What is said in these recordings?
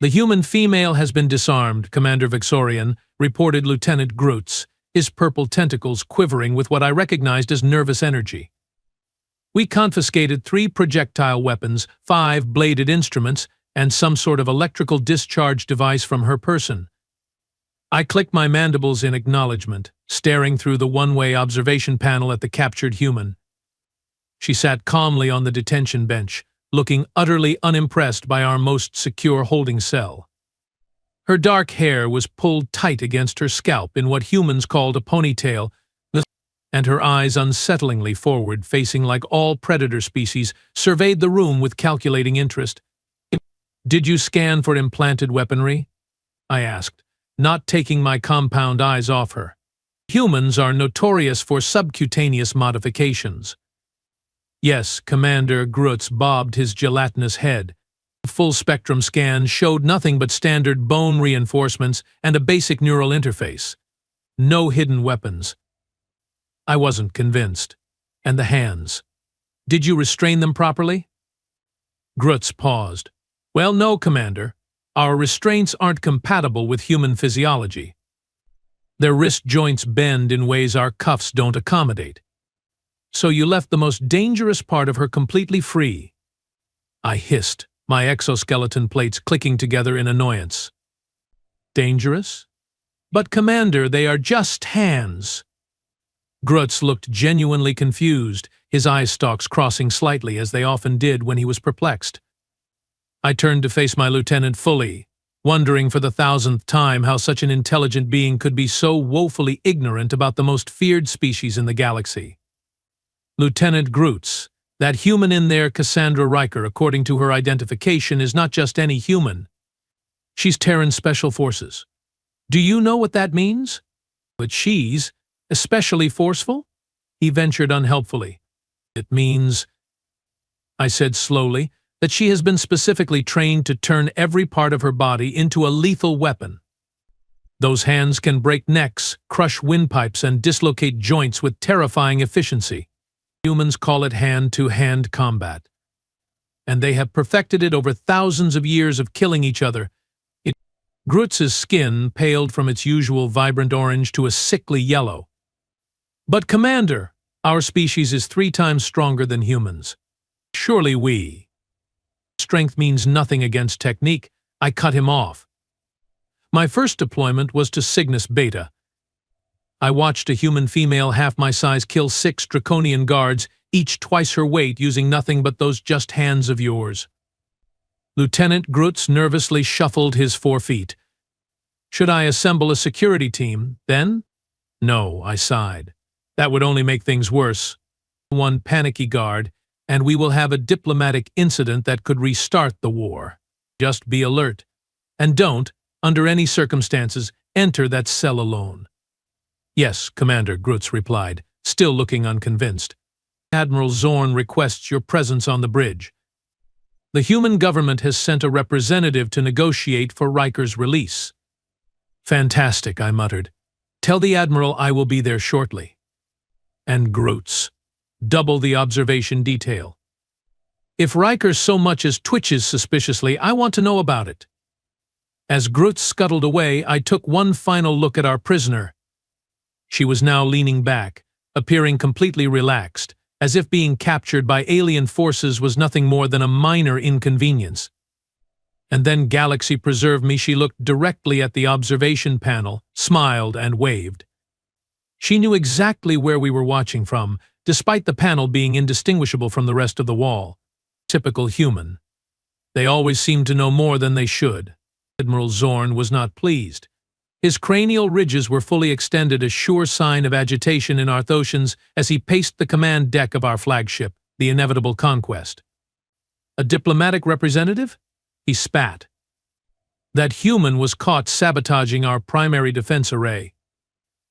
The human female has been disarmed, Commander Vixorian, reported Lieutenant Grutz, his purple tentacles quivering with what I recognized as nervous energy. We confiscated 3 projectile weapons, 5 bladed instruments, and some sort of electrical discharge device from her person. I clicked my mandibles in acknowledgement, staring through the one-way observation panel at the captured human. She sat calmly on the detention bench, looking utterly unimpressed by our most secure holding cell. Her dark hair was pulled tight against her scalp in what humans called a ponytail, and her eyes unsettlingly forward-facing like all predator species, surveyed the room with calculating interest. "Did you scan for implanted weaponry?" I asked, not taking my compound eyes off her. Humans are notorious for subcutaneous modifications. Yes, Commander Grutz bobbed his gelatinous head. Full-spectrum scan showed nothing but standard bone reinforcements and a basic neural interface. No hidden weapons. I wasn't convinced. And the hands. Did you restrain them properly? Grutz paused. Well, no, Commander. Our restraints aren't compatible with human physiology. Their wrist joints bend in ways our cuffs don't accommodate. So you left the most dangerous part of her completely free. I hissed, my exoskeleton plates clicking together in annoyance. Dangerous? But Commander, they are just hands. Grutz looked genuinely confused, his eye stalks crossing slightly as they often did when he was perplexed. I turned to face my lieutenant fully, wondering for the 1000th time how such an intelligent being could be so woefully ignorant about the most feared species in the galaxy. Lieutenant Grutz, that human in there, Cassandra Riker, according to her identification, is not just any human. She's Terran Special Forces. Do you know what that means? But she's especially forceful? He ventured unhelpfully. It means, I said slowly, that she has been specifically trained to turn every part of her body into a lethal weapon. Those hands can break necks, crush windpipes, and dislocate joints with terrifying efficiency. Humans call it hand-to-hand combat. And they have perfected it over thousands of years of killing each other. Grutz's skin paled from its usual vibrant orange to a sickly yellow. But Commander, our species is 3 times stronger than humans. Surely we. Strength means nothing against technique. I cut him off. My first deployment was to Cygnus Beta. I watched a human female half my size kill 6 draconian guards, each twice her weight, using nothing but those just hands of yours. Lieutenant Grutz nervously shuffled his 4 feet. Should I assemble a security team, then? No, I sighed. That would only make things worse. One panicky guard, and we will have a diplomatic incident that could restart the war. Just be alert. And don't, under any circumstances, enter that cell alone. Yes, Commander, Grutz replied, still looking unconvinced. Admiral Zorn requests your presence on the bridge. The human government has sent a representative to negotiate for Riker's release. Fantastic, I muttered. Tell the Admiral I will be there shortly. And Grutz. Double the observation detail. If Riker so much as twitches suspiciously, I want to know about it. As Grutz scuttled away, I took one final look at our prisoner. She was now leaning back, appearing completely relaxed, as if being captured by alien forces was nothing more than a minor inconvenience. And then, galaxy preserve me, she looked directly at the observation panel, smiled, and waved. She knew exactly where we were watching from, despite the panel being indistinguishable from the rest of the wall. Typical human. They always seem to know more than they should. Admiral Zorn was not pleased. His cranial ridges were fully extended, a sure sign of agitation in Arthosians as he paced the command deck of our flagship, the inevitable Conquest. A diplomatic representative? He spat. That human was caught sabotaging our primary defense array.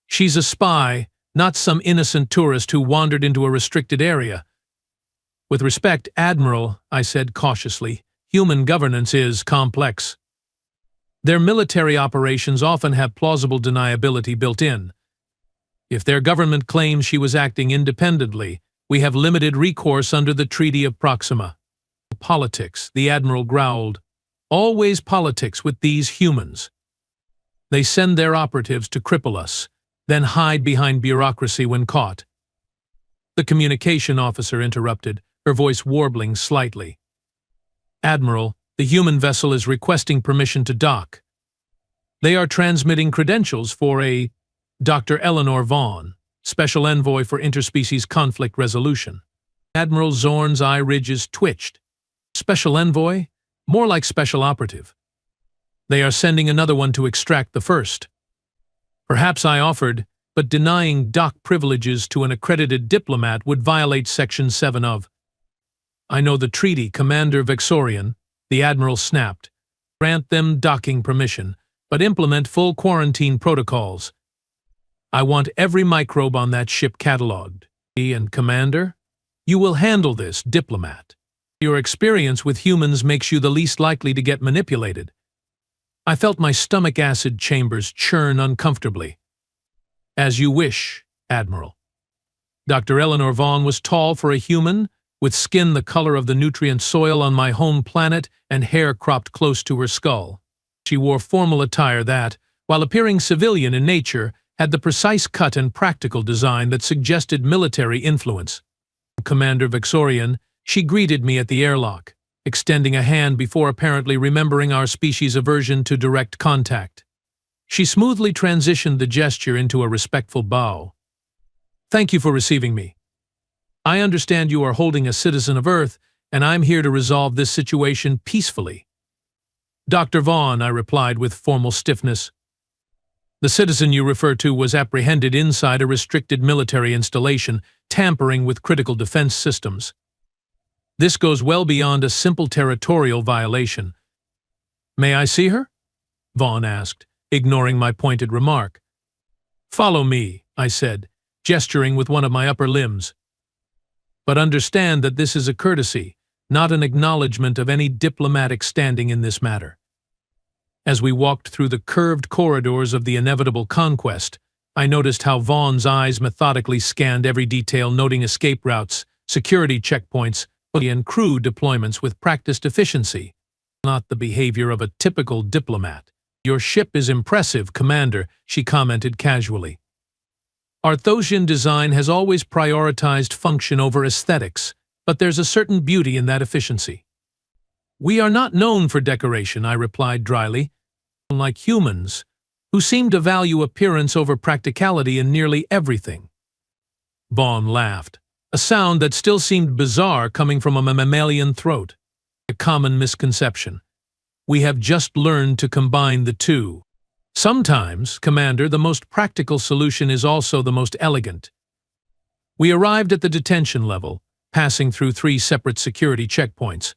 She's a spy, not some innocent tourist who wandered into a restricted area. With respect, Admiral, I said cautiously, human governance is complex. Their military operations often have plausible deniability built in. If their government claims she was acting independently, we have limited recourse under the Treaty of Proxima. Politics, the Admiral growled. Always politics with these humans. They send their operatives to cripple us, then hide behind bureaucracy when caught. The communication officer interrupted, her voice warbling slightly. Admiral, the human vessel is requesting permission to dock. They are transmitting credentials for a Dr. Eleanor Vaughn, Special Envoy for Interspecies Conflict Resolution. Admiral Zorn's eye ridges twitched. Special Envoy? More like Special Operative. They are sending another one to extract the first. Perhaps I offered, but denying dock privileges to an accredited diplomat would violate Section 7 of. I know the treaty, Commander Vexorian, the Admiral snapped. Grant them docking permission, but implement full quarantine protocols. I want every microbe on that ship catalogued. And Commander, you will handle this, diplomat. Your experience with humans makes you the least likely to get manipulated. I felt my stomach acid chambers churn uncomfortably. As you wish, Admiral. Dr. Eleanor Vaughn was tall for a human, with skin the color of the nutrient soil on my home planet and hair cropped close to her skull. She wore formal attire that, while appearing civilian in nature, had the precise cut and practical design that suggested military influence. Commander Vexorian, she greeted me at the airlock, extending a hand before apparently remembering our species' aversion to direct contact. She smoothly transitioned the gesture into a respectful bow. Thank you for receiving me. I understand you are holding a citizen of Earth, and I'm here to resolve this situation peacefully. Dr. Vaughn, I replied with formal stiffness. The citizen you refer to was apprehended inside a restricted military installation, tampering with critical defense systems. This goes well beyond a simple territorial violation. May I see her? Vaughn asked, ignoring my pointed remark. Follow me, I said, gesturing with one of my upper limbs. But understand that this is a courtesy, not an acknowledgement of any diplomatic standing in this matter. As we walked through the curved corridors of the inevitable conquest, I noticed how Vaughn's eyes methodically scanned every detail, noting escape routes, security checkpoints, and crew deployments with practiced efficiency. Not the behavior of a typical diplomat. Your ship is impressive, Commander, she commented casually. Arthosian design has always prioritized function over aesthetics, but there's a certain beauty in that efficiency. We are not known for decoration, I replied dryly, unlike humans, who seem to value appearance over practicality in nearly everything. Vaughn laughed, a sound that still seemed bizarre coming from a mammalian throat. A common misconception. We have just learned to combine the two. Sometimes, Commander, the most practical solution is also the most elegant. We arrived at the detention level, passing through 3 separate security checkpoints.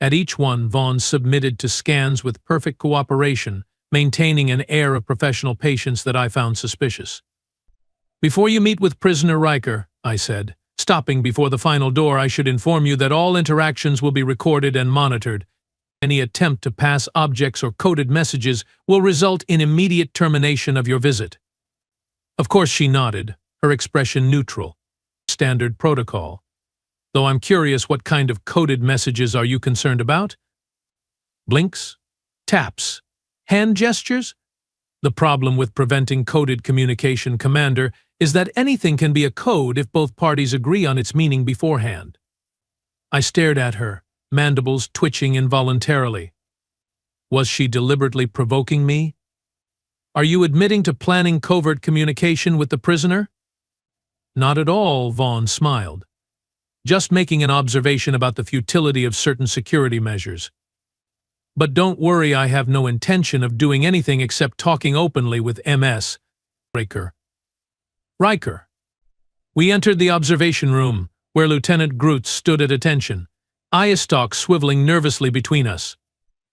At each one, Vaughn submitted to scans with perfect cooperation, maintaining an air of professional patience that I found suspicious. Before you meet with prisoner Riker, I said, stopping before the final door, I should inform you that all interactions will be recorded and monitored. Any attempt to pass objects or coded messages will result in immediate termination of your visit. Of course she nodded, her expression neutral. Standard protocol. Though I'm curious, what kind of coded messages are you concerned about? Blinks? Taps? Hand gestures? The problem with preventing coded communication, Commander, is that anything can be a code if both parties agree on its meaning beforehand. I stared at her, mandibles twitching involuntarily. Was she deliberately provoking me? Are you admitting to planning covert communication with the prisoner? Not at all, Vaughn smiled. Just making an observation about the futility of certain security measures. But don't worry, I have no intention of doing anything except talking openly with MS. Riker. We entered the observation room, where Lieutenant Groots stood at attention, eye stalk swiveling nervously between us.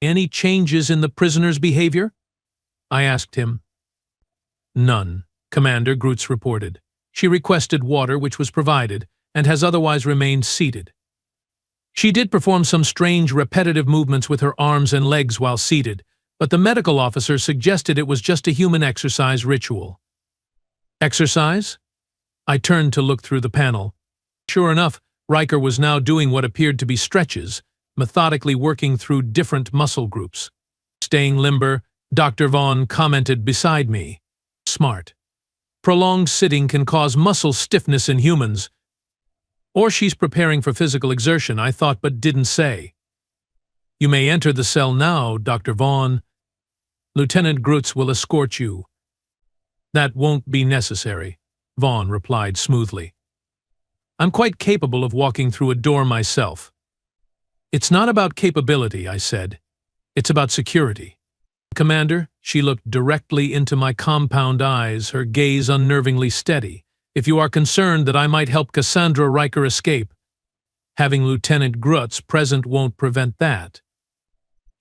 Any changes in the prisoner's behavior? I asked him. None, Commander, Groots reported. She requested water, which was provided, and has otherwise remained seated. She did perform some strange repetitive movements with her arms and legs while seated, but the medical officer suggested it was just a human exercise ritual. Exercise? I turned to look through the panel. Sure enough, Riker was now doing what appeared to be stretches, methodically working through different muscle groups. Staying limber, Dr. Vaughn commented beside me. Smart. Prolonged sitting can cause muscle stiffness in humans. Or she's preparing for physical exertion, I thought but didn't say. You may enter the cell now, Dr. Vaughn. Lieutenant Grutz will escort you. That won't be necessary, Vaughn replied smoothly. I'm quite capable of walking through a door myself. It's not about capability, I said. It's about security. Commander, she looked directly into my compound eyes, her gaze unnervingly steady. If you are concerned that I might help Cassandra Riker escape, having Lieutenant Grutz present won't prevent that.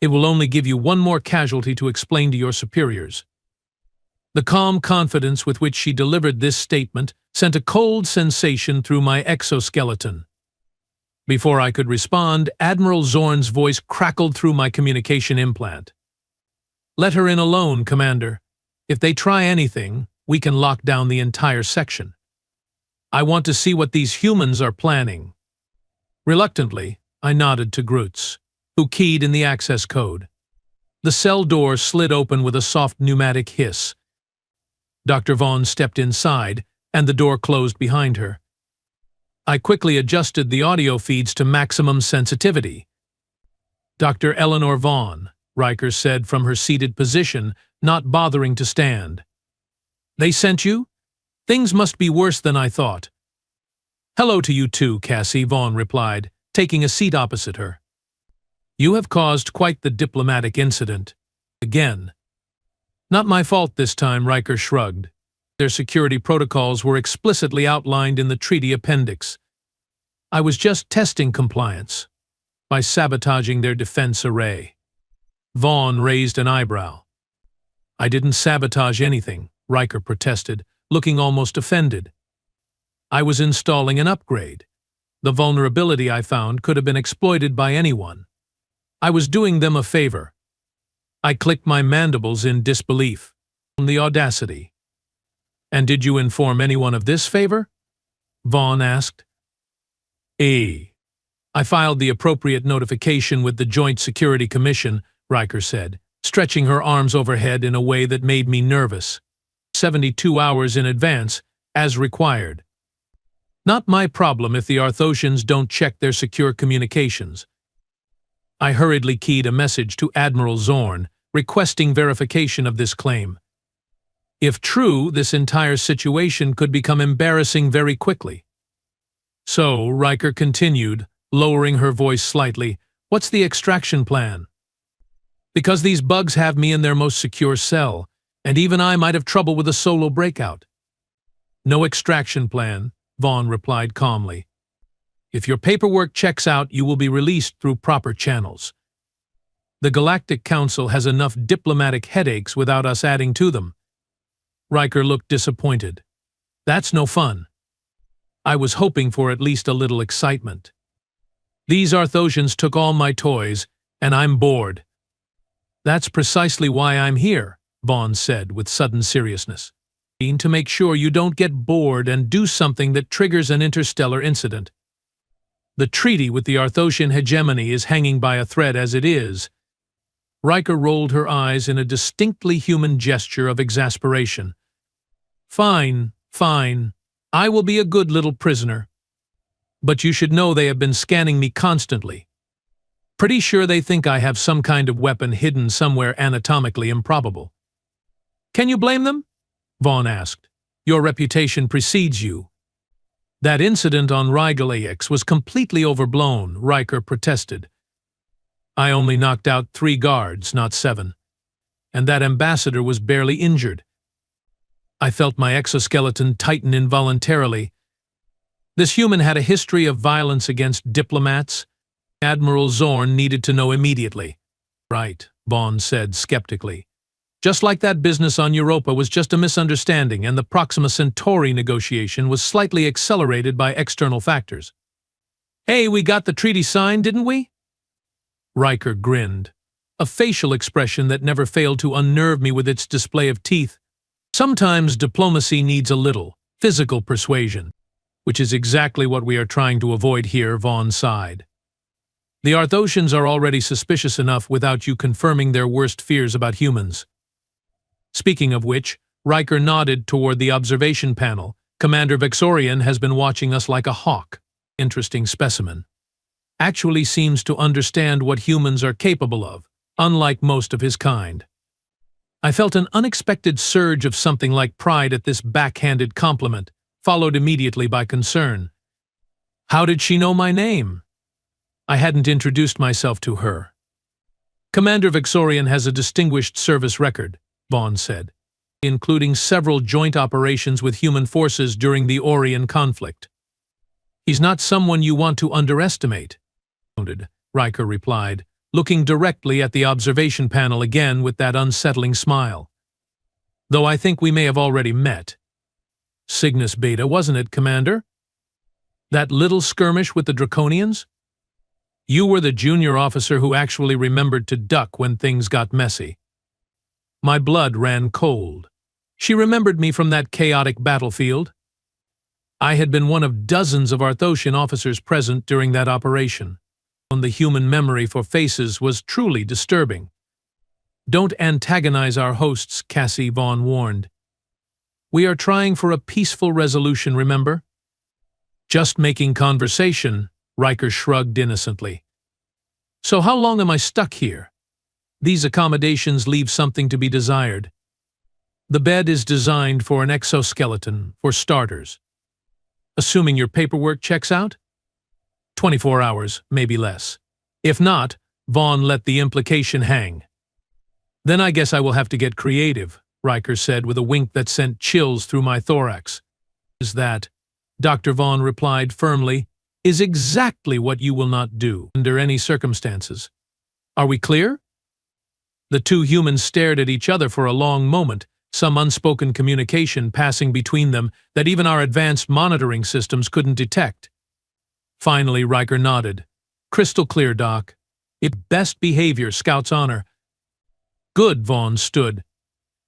It will only give you one more casualty to explain to your superiors. The calm confidence with which she delivered this statement sent a cold sensation through my exoskeleton. Before I could respond, Admiral Zorn's voice crackled through my communication implant. Let her in alone, Commander. If they try anything, we can lock down the entire section. I want to see what these humans are planning. Reluctantly, I nodded to Grutz, who keyed in the access code. The cell door slid open with a soft pneumatic hiss. Dr. Vaughn stepped inside, and the door closed behind her. I quickly adjusted the audio feeds to maximum sensitivity. Dr. Eleanor Vaughn, Riker said from her seated position, not bothering to stand. They sent you? Things must be worse than I thought. Hello to you too, Cassie, Vaughn replied, taking a seat opposite her. You have caused quite the diplomatic incident. Again. Not my fault this time, Riker shrugged. Their security protocols were explicitly outlined in the treaty appendix. I was just testing compliance by sabotaging their defense array. Vaughn raised an eyebrow. I didn't sabotage anything, Riker protested, looking almost offended. I was installing an upgrade. The vulnerability I found could have been exploited by anyone. I was doing them a favor. I clicked my mandibles in disbelief. The audacity. And did you inform anyone of this favor? Vaughn asked. I filed the appropriate notification with the Joint Security Commission, Riker said, stretching her arms overhead in a way that made me nervous. 72 hours in advance, as required. Not my problem if the Arthosians don't check their secure communications. I hurriedly keyed a message to Admiral Zorn, requesting verification of this claim. If true, this entire situation could become embarrassing very quickly. So, Riker continued, lowering her voice slightly, what's the extraction plan? Because these bugs have me in their most secure cell, and even I might have trouble with a solo breakout. No extraction plan, Vaughn replied calmly. If your paperwork checks out, you will be released through proper channels. The Galactic Council has enough diplomatic headaches without us adding to them. Riker looked disappointed. That's no fun. I was hoping for at least a little excitement. These Arthosians took all my toys, and I'm bored. That's precisely why I'm here, Vaughn said with sudden seriousness. To make sure you don't get bored and do something that triggers an interstellar incident. The treaty with the Arthosian hegemony is hanging by a thread as it is. Riker rolled her eyes in a distinctly human gesture of exasperation. Fine, fine. I will be a good little prisoner. But you should know they have been scanning me constantly. Pretty sure they think I have some kind of weapon hidden somewhere anatomically improbable. Can you blame them? Vaughn asked. Your reputation precedes you. That incident on Rigelax was completely overblown, Riker protested. I only knocked out 3 guards, not 7. And that ambassador was barely injured. I felt my exoskeleton tighten involuntarily. This human had a history of violence against diplomats. Admiral Zorn needed to know immediately. Right, Vaughn said skeptically. Just like that business on Europa was just a misunderstanding and the Proxima Centauri negotiation was slightly accelerated by external factors. Hey, we got the treaty signed, didn't we? Riker grinned, a facial expression that never failed to unnerve me with its display of teeth. Sometimes diplomacy needs a little physical persuasion, which is exactly what we are trying to avoid here, Vaughn sighed. The Arthosians are already suspicious enough without you confirming their worst fears about humans. Speaking of which, Riker nodded toward the observation panel. Commander Vexorian has been watching us like a hawk. Interesting specimen. Actually seems to understand what humans are capable of, unlike most of his kind. I felt an unexpected surge of something like pride at this backhanded compliment, followed immediately by concern. How did she know my name? I hadn't introduced myself to her. Commander Vexorian has a distinguished service record, Vaughn said, including several joint operations with human forces during the Orion conflict. He's not someone you want to underestimate, Riker replied, looking directly at the observation panel again with that unsettling smile. Though I think we may have already met. Cygnus Beta, wasn't it, Commander? That little skirmish with the Draconians? You were the junior officer who actually remembered to duck when things got messy. My blood ran cold. She remembered me from that chaotic battlefield. I had been one of dozens of Arthosian officers present during that operation. The human memory for faces was truly disturbing. Don't antagonize our hosts, Cassie Vaughn warned. We are trying for a peaceful resolution, remember? Just making conversation, Riker shrugged innocently. So how long am I stuck here? These accommodations leave something to be desired. The bed is designed for an exoskeleton, for starters. Assuming your paperwork checks out? 24 hours, maybe less. If not, Vaughn let the implication hang. Then I guess I will have to get creative, Riker said with a wink that sent chills through my thorax. Is that, Dr. Vaughn replied firmly, is exactly what you will not do under any circumstances. Are we clear? The two humans stared at each other for a long moment, some unspoken communication passing between them that even our advanced monitoring systems couldn't detect. Finally, Riker nodded. Crystal clear, Doc. Best behavior, Scout's honor. Good, Vaughn stood.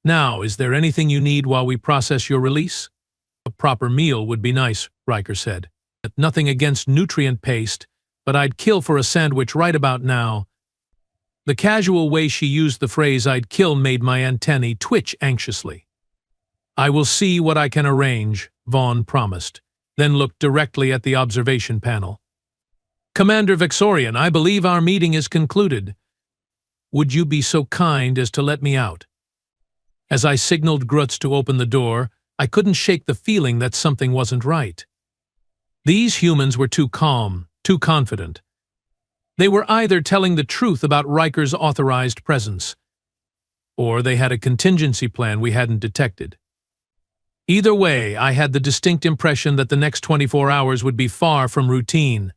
Now, is there anything you need while we process your release? A proper meal would be nice, Riker said. Nothing against nutrient paste, but I'd kill for a sandwich right about now. The casual way she used the phrase I'd kill made my antennae twitch anxiously. I will see what I can arrange, Vaughn promised, then looked directly at the observation panel. Commander Vexorian, I believe our meeting is concluded. Would you be so kind as to let me out? As I signaled Grutz to open the door, I couldn't shake the feeling that something wasn't right. These humans were too calm, too confident. They were either telling the truth about Riker's authorized presence, or they had a contingency plan we hadn't detected. Either way, I had the distinct impression that the next 24 hours would be far from routine.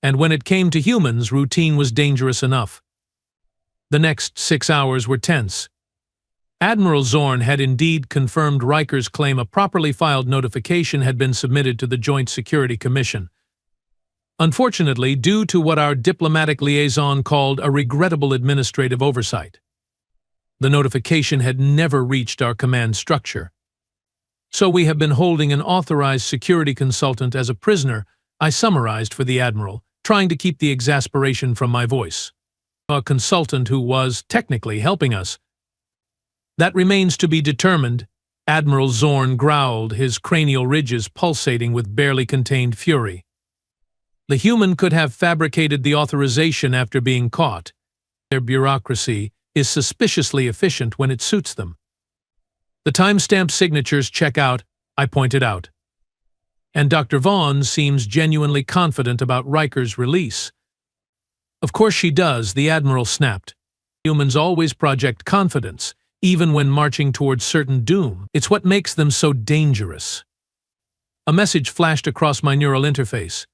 And when it came to humans, routine was dangerous enough. The next 6 hours were tense. Admiral Zorn had indeed confirmed Riker's claim a properly filed notification had been submitted to the Joint Security Commission. Unfortunately, due to what our diplomatic liaison called a regrettable administrative oversight, the notification had never reached our command structure. So we have been holding an authorized security consultant as a prisoner, I summarized for the Admiral, trying to keep the exasperation from my voice. A consultant who was, technically, helping us. That remains to be determined, Admiral Zorn growled, his cranial ridges pulsating with barely contained fury. The human could have fabricated the authorization after being caught. Their bureaucracy is suspiciously efficient when it suits them. The time-stamped signatures check out, I pointed out. And Dr. Vaughn seems genuinely confident about Riker's release. Of course she does, the Admiral snapped. Humans always project confidence, even when marching towards certain doom. It's what makes them so dangerous. A message flashed across my neural interface.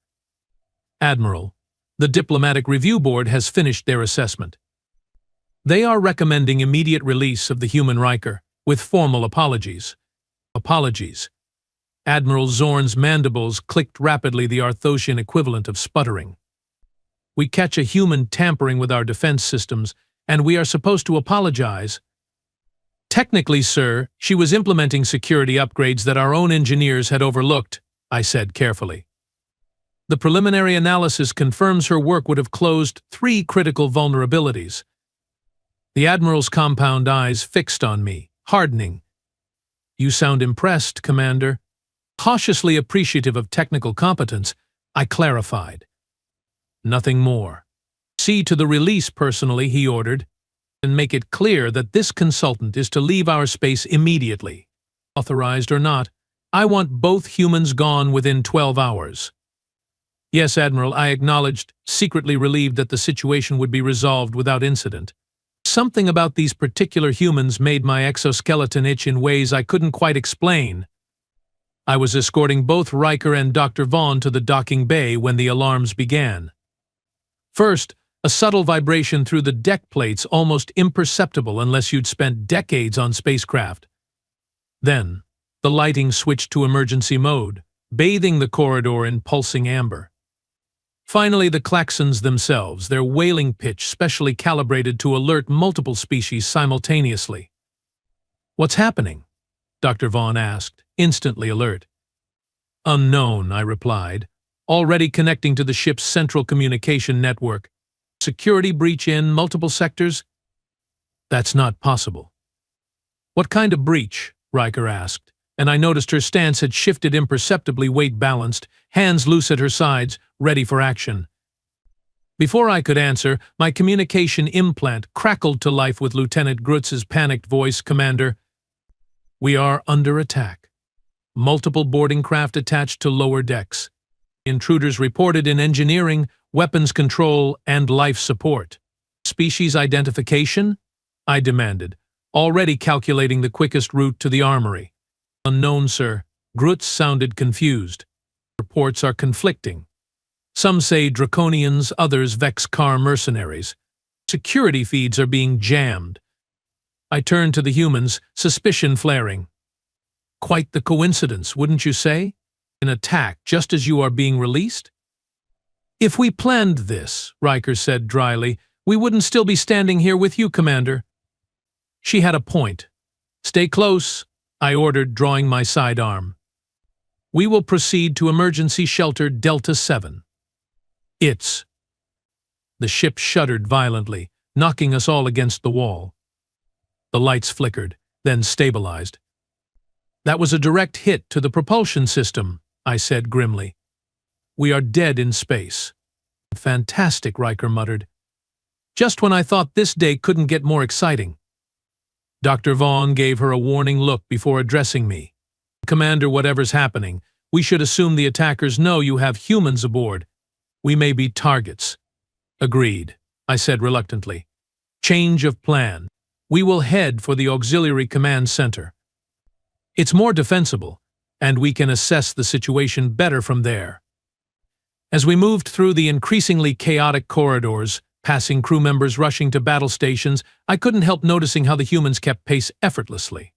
Admiral, the Diplomatic Review Board has finished their assessment. They are recommending immediate release of the human Riker, with formal apologies. Apologies. Admiral Zorn's mandibles clicked rapidly, the Arthosian equivalent of sputtering. We catch a human tampering with our defense systems, and we are supposed to apologize. Technically, sir, she was implementing security upgrades that our own engineers had overlooked, I said carefully. The preliminary analysis confirms her work would have closed 3 critical vulnerabilities. The Admiral's compound eyes fixed on me, hardening. "You sound impressed, Commander." Cautiously appreciative of technical competence, I clarified. "Nothing more. See to the release personally," he ordered, "and make it clear that this consultant is to leave our space immediately. Authorized or not, I want both humans gone within 12 hours. "Yes, Admiral," I acknowledged, secretly relieved that the situation would be resolved without incident. Something about these particular humans made my exoskeleton itch in ways I couldn't quite explain. I was escorting both Riker and Dr. Vaughn to the docking bay when the alarms began. First, a subtle vibration through the deck plates, almost imperceptible unless you'd spent decades on spacecraft. Then, the lighting switched to emergency mode, bathing the corridor in pulsing amber. Finally, the klaxons themselves, their wailing pitch specially calibrated to alert multiple species simultaneously. "What's happening?" Dr. Vaughn asked, instantly alert. "Unknown," I replied, already connecting to the ship's central communication network. "Security breach in multiple sectors?" "That's not possible." "What kind of breach?" Riker asked, and I noticed her stance had shifted imperceptibly, weight-balanced, hands loose at her sides, ready for action. Before I could answer, my communication implant crackled to life with Lieutenant Grutz's panicked voice. "Commander, we are under attack. Multiple boarding craft attached to lower decks. Intruders reported in engineering, weapons control, and life support." "Species identification?" I demanded, already calculating the quickest route to the armory. "Unknown, sir." Grutz sounded confused. "Reports are conflicting. Some say Draconians, others Vex-Kar mercenaries. Security feeds are being jammed." I turned to the humans, suspicion flaring. "Quite the coincidence, wouldn't you say? An attack just as you are being released?" "If we planned this," Riker said dryly, "we wouldn't still be standing here with you, Commander." She had a point. "Stay close," I ordered, drawing my sidearm. "We will proceed to emergency shelter Delta 7. It's—" The ship shuddered violently, knocking us all against the wall. The lights flickered, then stabilized. "That was a direct hit to the propulsion system," I said grimly. "We are dead in space." "Fantastic," Riker muttered. "Just when I thought this day couldn't get more exciting." Dr. Vaughn gave her a warning look before addressing me. "Commander, whatever's happening, we should assume the attackers know you have humans aboard. We may be targets." "Agreed," I said reluctantly. "Change of plan. We will head for the Auxiliary Command Center. It's more defensible, and we can assess the situation better from there." As we moved through the increasingly chaotic corridors, passing crew members rushing to battle stations, I couldn't help noticing how the humans kept pace effortlessly.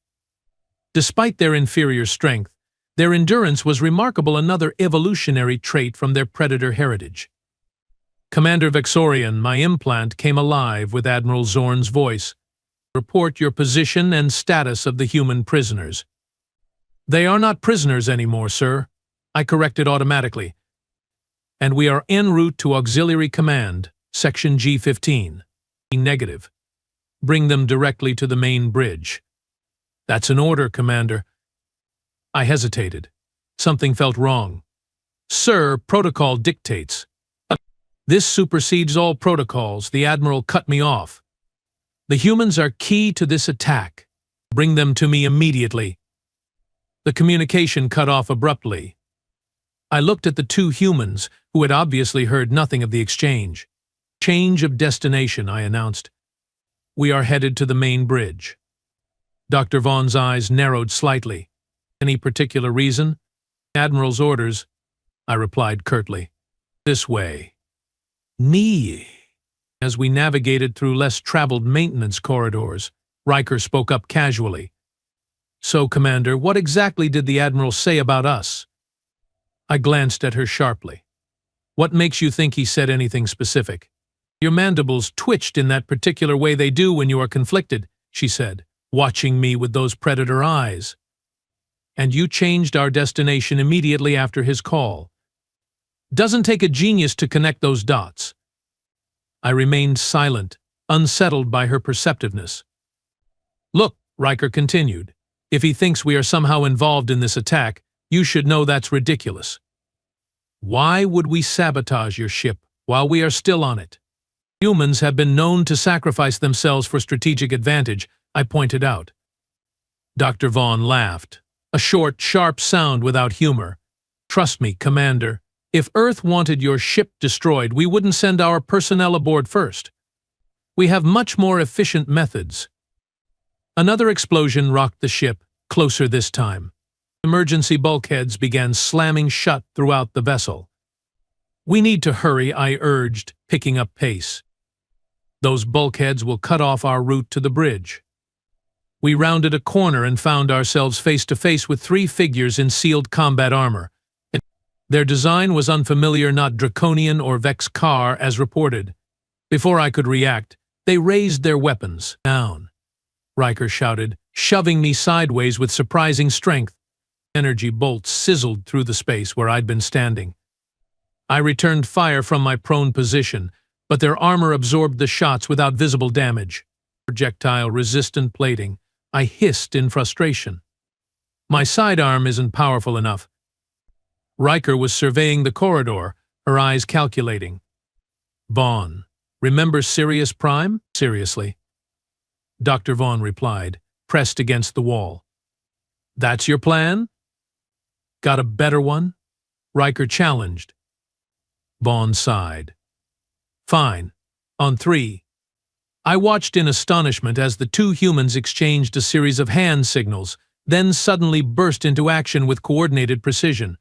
Despite their inferior strength, their endurance was remarkable, another evolutionary trait from their predator heritage. "Commander Vexorian," my implant came alive with Admiral Zorn's voice. "Report your position and status of the human prisoners." "They are not prisoners anymore, sir," I corrected automatically. "And we are en route to Auxiliary Command, Section G15. Negative. Bring them directly to the main bridge." "That's an order, Commander." I hesitated. Something felt wrong. "Sir, protocol dictates." "This supersedes all protocols," the Admiral cut me off. "The humans are key to this attack. Bring them to me immediately." The communication cut off abruptly. I looked at the 2 humans, who had obviously heard nothing of the exchange. "Change of destination," I announced. "We are headed to the main bridge." Dr. Vaughn's eyes narrowed slightly. "Any particular reason?" "Admiral's orders," I replied curtly. "This way." "Nee." As we navigated through less traveled maintenance corridors, Riker spoke up casually. "So, Commander, what exactly did the Admiral say about us?" I glanced at her sharply. "What makes you think he said anything specific?" "Your mandibles twitched in that particular way they do when you are conflicted," she said, watching me with those predator eyes. "And you changed our destination immediately after his call." Doesn't take a genius to connect those dots. I remained silent, unsettled by her perceptiveness. Look, Riker continued, if he thinks we are somehow involved in this attack, you should know that's ridiculous. Why would we sabotage your ship while we are still on it? Humans have been known to sacrifice themselves for strategic advantage, I pointed out. Dr. Vaughn laughed, a short, sharp sound without humor. Trust me, Commander, if Earth wanted your ship destroyed, we wouldn't send our personnel aboard first. We have much more efficient methods. Another explosion rocked the ship, closer this time. Emergency bulkheads began slamming shut throughout the vessel. We need to hurry, I urged, picking up pace. Those bulkheads will cut off our route to the bridge. We rounded a corner and found ourselves face to face with three figures in sealed combat armor. Their design was unfamiliar, not draconian or Vex-Kar as reported. Before I could react, they raised their weapons. Down, Riker shouted, shoving me sideways with surprising strength. Energy bolts sizzled through the space where I'd been standing. I returned fire from my prone position, but their armor absorbed the shots without visible damage. Projectile-resistant plating. I hissed in frustration. My sidearm isn't powerful enough. Riker was surveying the corridor, her eyes calculating. Vaughn, remember Sirius Prime? Seriously. Dr. Vaughn replied, pressed against the wall. That's your plan? Got a better one? Riker challenged. Vaughn sighed. Fine. On 3. I watched in astonishment as the two humans exchanged a series of hand signals, then suddenly burst into action with coordinated precision.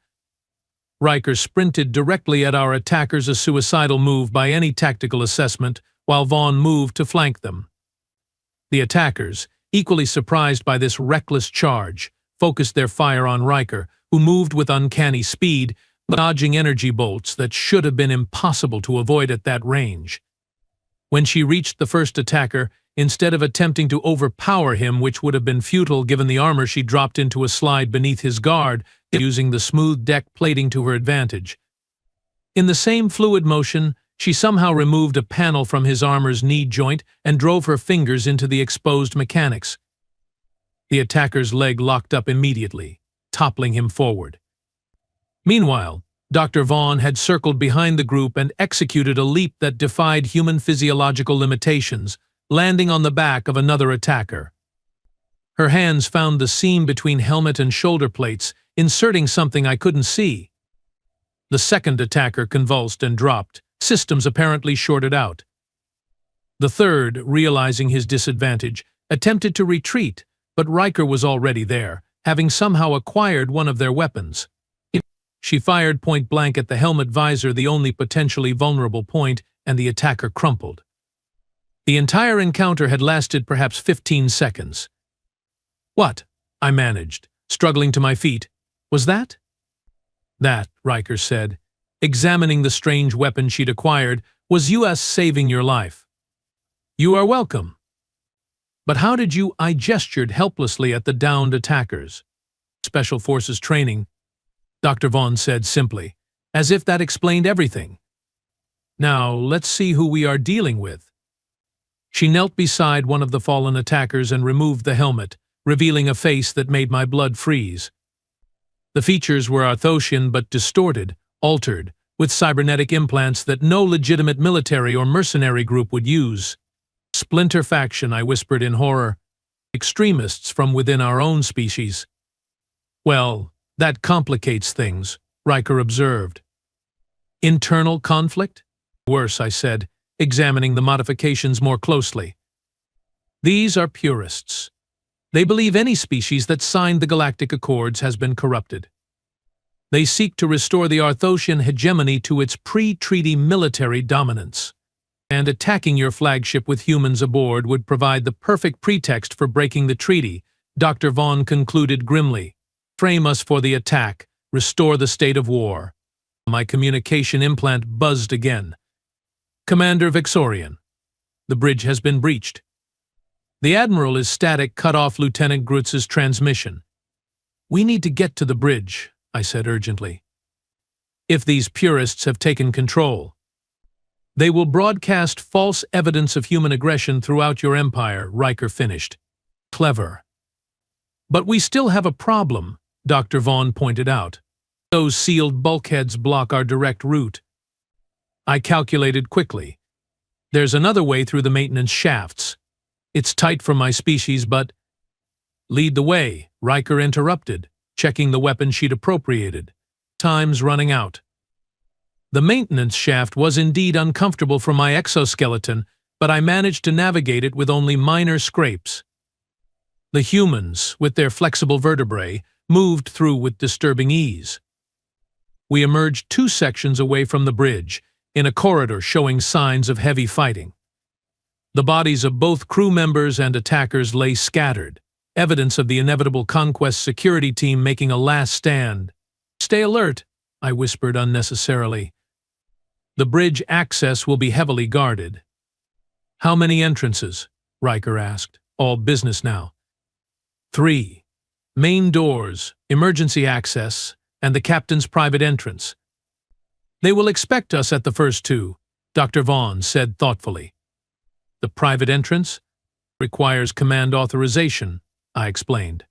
Riker sprinted directly at our attackers, a suicidal move by any tactical assessment, while Vaughn moved to flank them. The attackers, equally surprised by this reckless charge, focused their fire on Riker, who moved with uncanny speed, dodging energy bolts that should have been impossible to avoid at that range. When she reached the first attacker, instead of attempting to overpower him, which would have been futile given the armor, she dropped into a slide beneath his guard, using the smooth deck plating to her advantage. In the same fluid motion, she somehow removed a panel from his armor's knee joint and drove her fingers into the exposed mechanics. The attacker's leg locked up immediately, toppling him forward. Meanwhile, Dr. Vaughn had circled behind the group and executed a leap that defied human physiological limitations, landing on the back of another attacker. Her hands found the seam between helmet and shoulder plates, inserting something I couldn't see. The second attacker convulsed and dropped, systems apparently shorted out. The third, realizing his disadvantage, attempted to retreat, but Riker was already there, having somehow acquired one of their weapons. She fired point-blank at the helmet visor, the only potentially vulnerable point, and the attacker crumpled. The entire encounter had lasted perhaps 15 seconds. What? I managed, struggling to my feet. Was that? That, Riker said, examining the strange weapon she'd acquired, was us saving your life. You are welcome. But how did you? I gestured helplessly at the downed attackers. Special Forces training, Dr. Vaughn said simply, as if that explained everything. Now, let's see who we are dealing with. She knelt beside one of the fallen attackers and removed the helmet, revealing a face that made my blood freeze. The features were Arthosian but distorted, altered, with cybernetic implants that no legitimate military or mercenary group would use. Splinter faction, I whispered in horror. Extremists from within our own species. Well, that complicates things, Riker observed. Internal conflict? Worse, I said, examining the modifications more closely. These are purists. They believe any species that signed the Galactic Accords has been corrupted. They seek to restore the Arthosian hegemony to its pre-treaty military dominance. And attacking your flagship with humans aboard would provide the perfect pretext for breaking the treaty, Dr. Vaughn concluded grimly. Frame us for the attack, restore the state of war. My communication implant buzzed again. Commander Vexorian, the bridge has been breached. The Admiral is static, cut off Lieutenant Grutz's transmission. We need to get to the bridge, I said urgently. if these purists have taken control. They will broadcast false evidence of human aggression throughout your empire, Riker finished. Clever. But we still have a problem, Dr. Vaughn pointed out. Those sealed bulkheads block our direct route. I calculated quickly. There's another way through the maintenance shafts. It's tight for my species, but… Lead the way, Riker interrupted, checking the weapon she'd appropriated. Time's running out. The maintenance shaft was indeed uncomfortable for my exoskeleton, but I managed to navigate it with only minor scrapes. The humans, with their flexible vertebrae, moved through with disturbing ease. We emerged 2 sections away from the bridge, in a corridor showing signs of heavy fighting. The bodies of both crew members and attackers lay scattered, evidence of the inevitable Conquest security team making a last stand. Stay alert, I whispered unnecessarily. The bridge access will be heavily guarded. How many entrances? Riker asked. All business now. 3. Main doors, emergency access, and the captain's private entrance. They will expect us at the first 2, Dr. Vaughn said thoughtfully. The private entrance requires command authorization, I explained.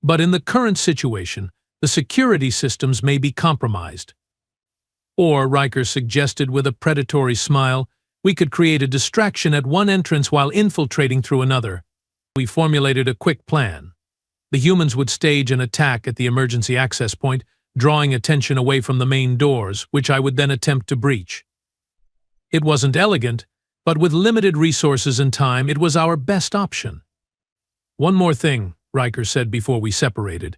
But in the current situation, the security systems may be compromised. Or, Riker suggested with a predatory smile, we could create a distraction at one entrance while infiltrating through another. We formulated a quick plan. The humans would stage an attack at the emergency access point, drawing attention away from the main doors, which I would then attempt to breach. It wasn't elegant, but with limited resources and time, it was our best option. One more thing, Riker said before we separated.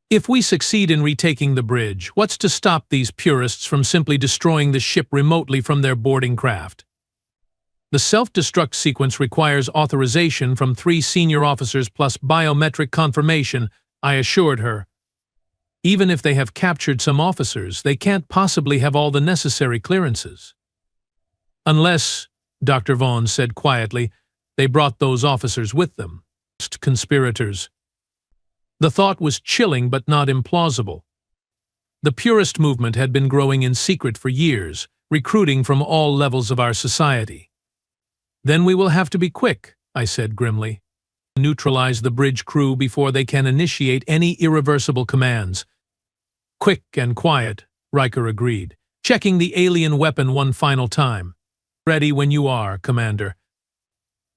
If we succeed in retaking the bridge, what's to stop these purists from simply destroying the ship remotely from their boarding craft? The self-destruct sequence requires authorization from 3 senior officers plus biometric confirmation, I assured her. Even if they have captured some officers, they can't possibly have all the necessary clearances. Unless, Dr. Vaughn said quietly, they brought those officers with them. Conspirators. The thought was chilling but not implausible. The purist movement had been growing in secret for years, recruiting from all levels of our society. Then we will have to be quick, I said grimly. Neutralize the bridge crew before they can initiate any irreversible commands. Quick and quiet, Riker agreed, checking the alien weapon one final time. Ready when you are, Commander.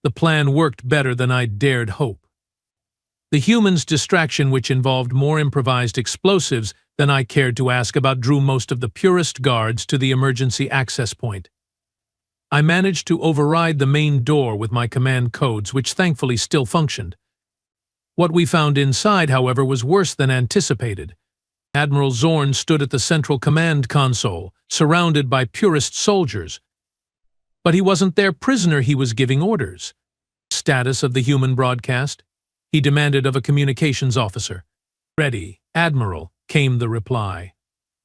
The plan worked better than I dared hope. The humans' distraction, which involved more improvised explosives than I cared to ask about, drew most of the purist guards to the emergency access point. I managed to override the main door with my command codes, which thankfully still functioned. What we found inside, however, was worse than anticipated. Admiral Zorn stood at the central command console, surrounded by purist soldiers. But he wasn't their prisoner, he was giving orders. Status of the human broadcast? He demanded of a communications officer. Ready, Admiral, came the reply.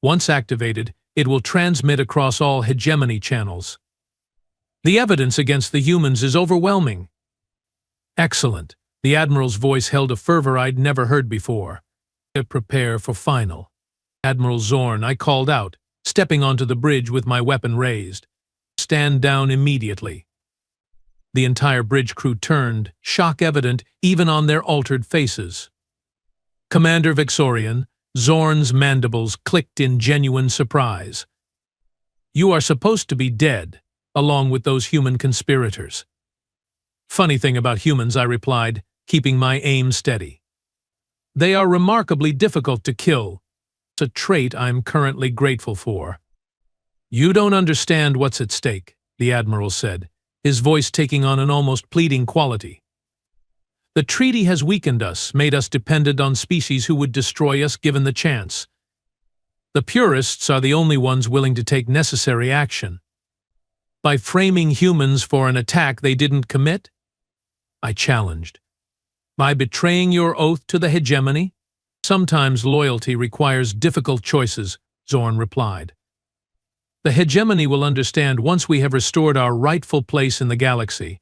Once activated, it will transmit across all hegemony channels. The evidence against the humans is overwhelming. Excellent. The Admiral's voice held a fervor I'd never heard before. Prepare for final. Admiral Zorn, I called out, stepping onto the bridge with my weapon raised. Stand down immediately. The entire bridge crew turned, shock evident even on their altered faces. Commander Vixorian, Zorn's mandibles clicked in genuine surprise. You are supposed to be dead, along with those human conspirators. Funny thing about humans, I replied, keeping my aim steady. They are remarkably difficult to kill. It's a trait I'm currently grateful for. You don't understand what's at stake, the Admiral said, his voice taking on an almost pleading quality. The treaty has weakened us, made us dependent on species who would destroy us given the chance. The purists are the only ones willing to take necessary action. By framing humans for an attack they didn't commit? I challenged. By betraying your oath to the hegemony? Sometimes loyalty requires difficult choices, Zorn replied. The hegemony will understand once we have restored our rightful place in the galaxy.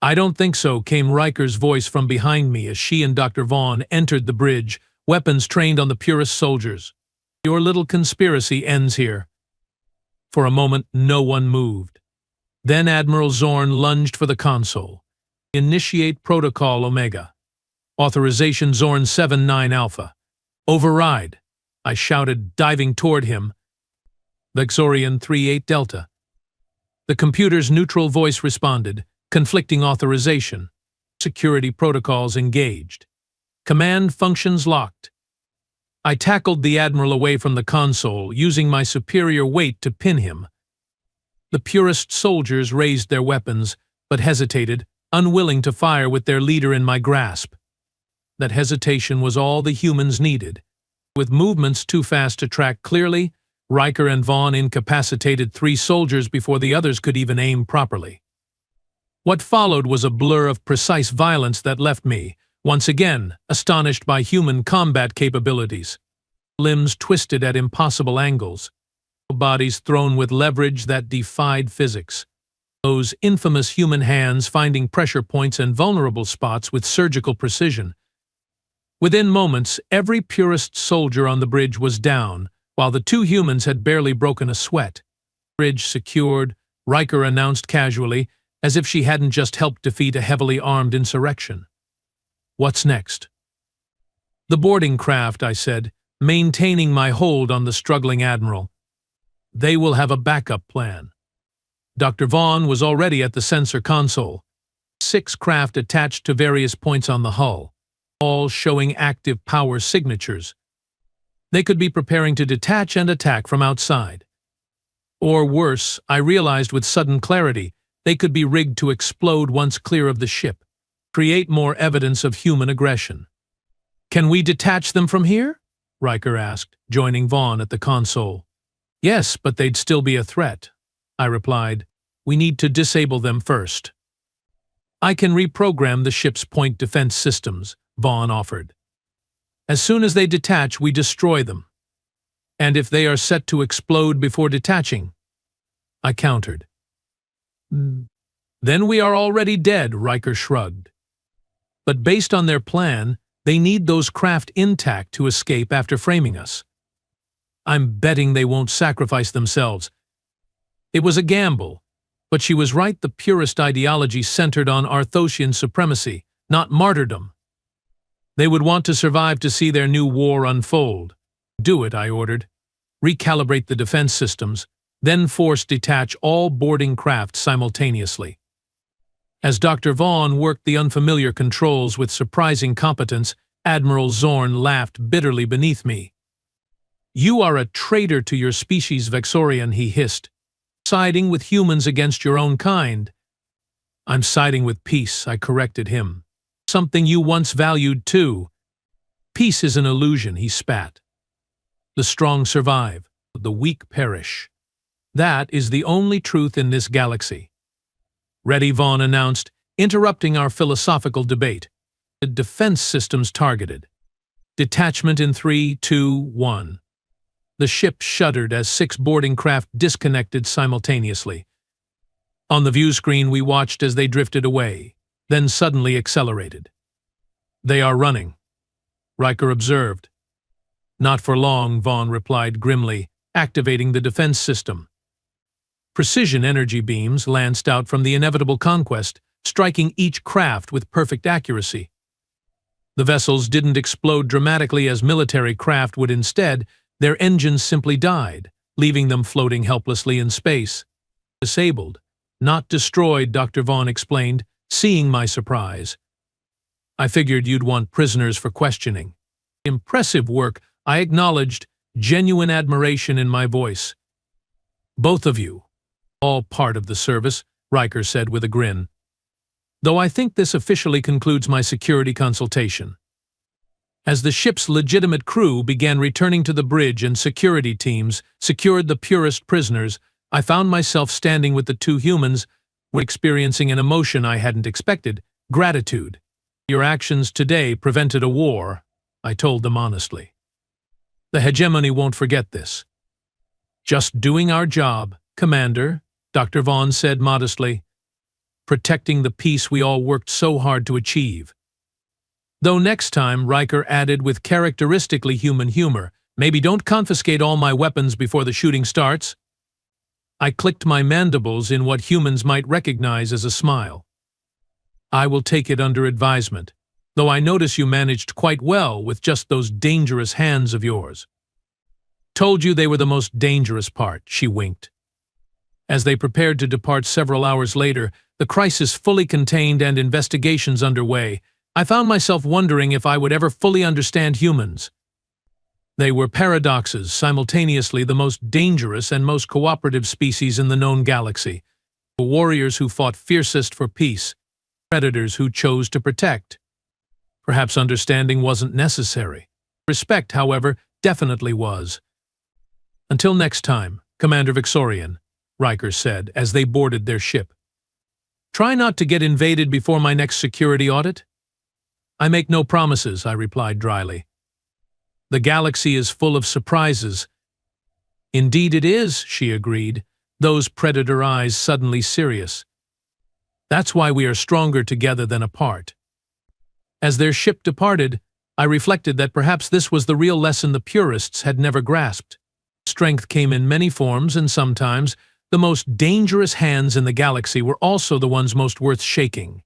I don't think so, came Riker's voice from behind me as she and Dr. Vaughn entered the bridge, weapons trained on the purist soldiers. Your little conspiracy ends here." For a moment, no one moved. Then Admiral Zorn lunged for the console. "Initiate Protocol Omega. Authorization Zorn 7-9 Alpha. Override," I shouted, diving toward him. "Vexorian 3-8 Delta." The computer's neutral voice responded, "Conflicting authorization. Security protocols engaged. Command functions locked." I tackled the Admiral away from the console, using my superior weight to pin him. The purist soldiers raised their weapons, but hesitated, unwilling to fire with their leader in my grasp. That hesitation was all the humans needed. With movements too fast to track clearly, Riker and Vaughn incapacitated 3 soldiers before the others could even aim properly. What followed was a blur of precise violence that left me, once again, astonished by human combat capabilities. Limbs twisted at impossible angles. Bodies thrown with leverage that defied physics. Those infamous human hands finding pressure points and vulnerable spots with surgical precision. Within moments, every purist soldier on the bridge was down, while the 2 humans had barely broken a sweat. Bridge secured, Riker announced casually, as if she hadn't just helped defeat a heavily armed insurrection. "What's next?" "The boarding craft," I said, maintaining my hold on the struggling Admiral. "They will have a backup plan." Dr. Vaughn was already at the sensor console. 6 craft attached to various points on the hull, all showing active power signatures. They could be preparing to detach and attack from outside. Or worse, I realized with sudden clarity, they could be rigged to explode once clear of the ship, create more evidence of human aggression. "Can we detach them from here?" Riker asked, joining Vaughn at the console. "Yes, but they'd still be a threat," I replied. "We need to disable them first." "I can reprogram the ship's point defense systems," Vaughn offered. "As soon as they detach, we destroy them. And if they are set to explode before detaching," I countered. "Then we are already dead," Riker shrugged. "But based on their plan, they need those craft intact to escape after framing us. I'm betting they won't sacrifice themselves." It was a gamble, but she was right. The purist ideology centered on Arthosian supremacy, not martyrdom. They would want to survive to see their new war unfold. "Do it," I ordered. "Recalibrate the defense systems, then force detach all boarding craft simultaneously." As Dr. Vaughn worked the unfamiliar controls with surprising competence, Admiral Zorn laughed bitterly beneath me. "You are a traitor to your species, Vexorian," he hissed. "Siding with humans against your own kind." "I'm siding with peace," I corrected him. "Something you once valued too." "Peace is an illusion," he spat. "The strong survive, the weak perish. That is the only truth in this galaxy." "Ready," Vaughn announced, interrupting our philosophical debate. "The defense systems targeted. Detachment in 3, 2, 1. The ship shuddered as 6 boarding craft disconnected simultaneously. On the view screen, we watched as they drifted away, then suddenly accelerated. "They are running," Riker observed. "Not for long," Vaughn replied grimly, activating the defense system. Precision energy beams lanced out from the inevitable conquest, striking each craft with perfect accuracy. The vessels didn't explode dramatically as military craft would. Instead, their engines simply died, leaving them floating helplessly in space. "Disabled, not destroyed," Dr. Vaughn explained, seeing my surprise. "I figured you'd want prisoners for questioning." "Impressive work," I acknowledged, genuine admiration in my voice. "Both of you. All part of the service," Riker said with a grin. "Though I think this officially concludes my security consultation." As the ship's legitimate crew began returning to the bridge and security teams secured the purist prisoners, I found myself standing with the 2 humans, experiencing an emotion I hadn't expected: gratitude. "Your actions today prevented a war," I told them honestly. "The hegemony won't forget this." "Just doing our job, Commander," Dr. Vaughn said modestly. "Protecting the peace we all worked so hard to achieve." Though next time, Riker added with characteristically human humor, Maybe don't confiscate all my weapons before the shooting starts. I clicked my mandibles in what humans might recognize as a smile. I will take it under advisement, though I notice you managed quite well with just those dangerous hands of yours. Told you they were the most dangerous part, she winked. As they prepared to depart several hours later, the crisis fully contained and investigations underway, I found myself wondering if I would ever fully understand humans. They were paradoxes, simultaneously the most dangerous and most cooperative species in the known galaxy. Warriors who fought fiercest for peace, predators who chose to protect. Perhaps understanding wasn't necessary. Respect, however, definitely was. Until next time, Commander Vixorian, Riker said as they boarded their ship. Try not to get invaded before my next security audit? I make no promises, I replied dryly. The galaxy is full of surprises. Indeed it is, she agreed, those predator eyes suddenly serious. That's why we are stronger together than apart. As their ship departed, I reflected that perhaps this was the real lesson the purists had never grasped. Strength came in many forms, and sometimes the most dangerous hands in the galaxy were also the ones most worth shaking.